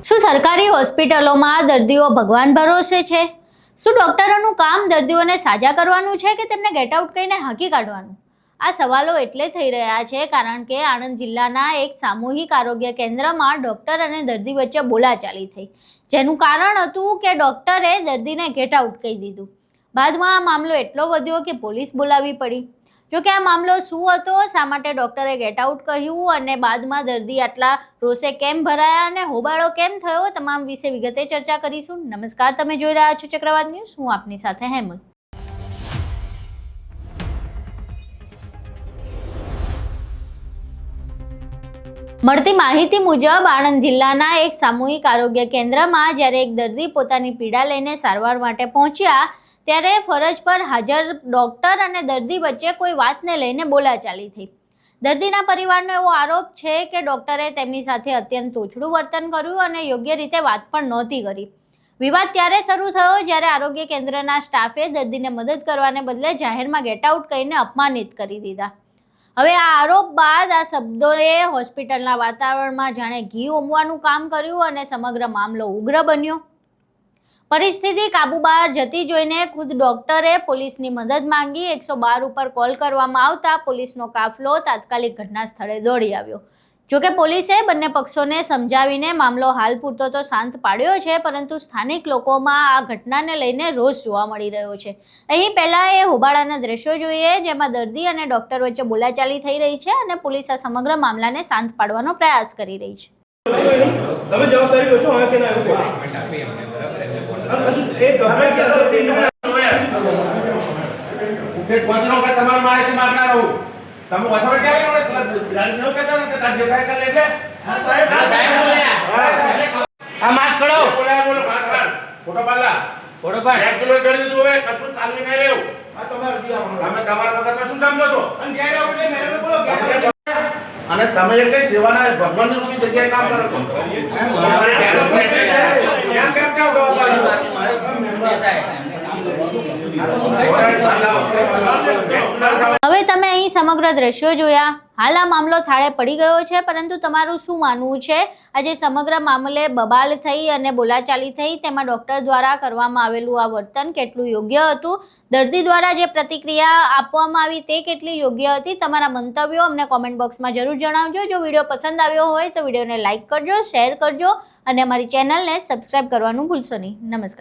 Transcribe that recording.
શું સરકારી હોસ્પિટલોમાં દર્દીઓ ભગવાન ભરોસે છે? શું ડોક્ટરોનું કામ દર્દીઓને સાજા કરવાનું છે કે તેમને ગેટ આઉટ કહીને હાંકી કાઢવાનું? આ સવાલો એટલે થઈ રહ્યા છે કારણ કે આણંદ જિલ્લાના એક સામૂહિક આરોગ્ય કેન્દ્રમાં ડોક્ટર અને દર્દી વચ્ચે બોલાચાલી થઈ, જેનું કારણ હતું કે ડોક્ટરે દર્દીને ગેટ આઉટ કહી દીધું. બાદમાં આ મામલો એટલો વધ્યો કે પોલીસ બોલાવવી પડી. જોકે આ મામલો શું હતો, શા માટે ડોક્ટરે ગેટ આઉટ કહ્યું અને બાદમાં દર્દી આટલા રોષે કેમ ભરાયા અને હોબાળો કેમ થયો, તમામ વિશે વિગતે ચર્ચા કરીશું. નમસ્કાર, તમે જોઈ રહ્યા છો ચક્રવાત ન્યૂઝ. હું આપની સાથે હેમંત. મળતી માહિતી મુજબ આણંદ જિલ્લાના એક સામૂહિક આરોગ્ય કેન્દ્રમાં જ્યારે એક દર્દી પોતાની પીડા લઈને સારવાર માટે પહોંચ્યા ત્યારે ફરજ પર હાજર ડોક્ટર અને દર્દી વચ્ચે કોઈ વાતને લઈને બોલાચાલી થઈ. દર્દીના પરિવારનો એવો આરોપ છે કે ડોક્ટરે તેમની સાથે અત્યંત તોછડું વર્તન કર્યું અને યોગ્ય રીતે વાત પણ નહોતી કરી. વિવાદ ત્યારે શરૂ થયો જ્યારે આરોગ્ય કેન્દ્રના સ્ટાફે દર્દીને મદદ કરવાને બદલે જાહેરમાં ગેટ આઉટ કહીને અપમાનિત કરી દીધા. હવે આ આરોપ બાદ આ શબ્દોએ હોસ્પિટલના વાતાવરણમાં જાણે ઘી ઉમવાનું કામ કર્યું અને સમગ્ર મામલો ઉગ્ર બન્યો. પરિસ્થિતિ કાબુ બહાર જતી જોઈને ખુદ ડોક્ટરે પોલીસની મદદ માંગી. 112 ઉપર કોલ કરવામાં આવતા પોલીસનો કાફલો તાત્કાલિક ઘટના સ્થળે દોડી આવ્યો. જોકે પોલીસે બંને પક્ષોને સમજાવીને મામલો હાલ પૂરતો તો શાંત પાડ્યો છે, પરંતુ સ્થાનિક લોકોમાં આ ઘટનાને લઈને રોષ જોવા મળી રહ્યો છે. અહીં પહેલા એ હોબાળાના દ્રશ્યો જોઈએ જેમાં દર્દી અને ડોક્ટર વચ્ચે બોલાચાલી થઈ રહી છે અને પોલીસ આ સમગ્ર મામલાને શાંત પાડવાનો પ્રયાસ કરી રહી છે. તમે જવાબદારી લો છો હવે કે ના તમારી માહિતી માંગના રહું. તમે વધારે ક્યારે ગાડી ન કહેતા ને કે જે થાય કરે એટલે આ માસ્ક ખડો બોલો માસ્ક કાઢ ફોટો પાડ 1 કિલો કરી દીધું. હવે કશું ચાલવી નહીં લેવું. આ તમારે તમે તમારા વખતમાં શું સમજો છો? અને ગેટ આઉટ એટલે મેરે બોલો અને તમે એક કઈ સેવાના ભગવાનની રૂપી જગ્યાએ કામ કરો છો. તમારે કેમ કેમ જાવ હવે તમે અહીં સમગ્ર દ્રશ્યો જોયા. હાલ આ મામલો થાળે પડી ગયો છે, પરંતુ તમારું શું માનવું છે? આજે સમગ્ર મામલે બબાલ થઈ અને બોલાચાલી થઈ, તેમાં ડોક્ટર દ્વારા કરવામાં આવેલું આ વર્તન કેટલું યોગ્ય હતું? દર્દી દ્વારા જે પ્રતિક્રિયા આપવામાં આવી તે કેટલી યોગ્ય હતી? તમારા મંતવ્યો અમને કોમેન્ટ બોક્સમાં જરૂર જણાવજો. જો વિડીયો પસંદ આવ્યો હોય તો વિડીયોને લાઇક કરજો, શેર કરજો અને અમારી ચેનલને સબસ્ક્રાઇબ કરવાનું ભૂલશો નહીં. નમસ્કાર.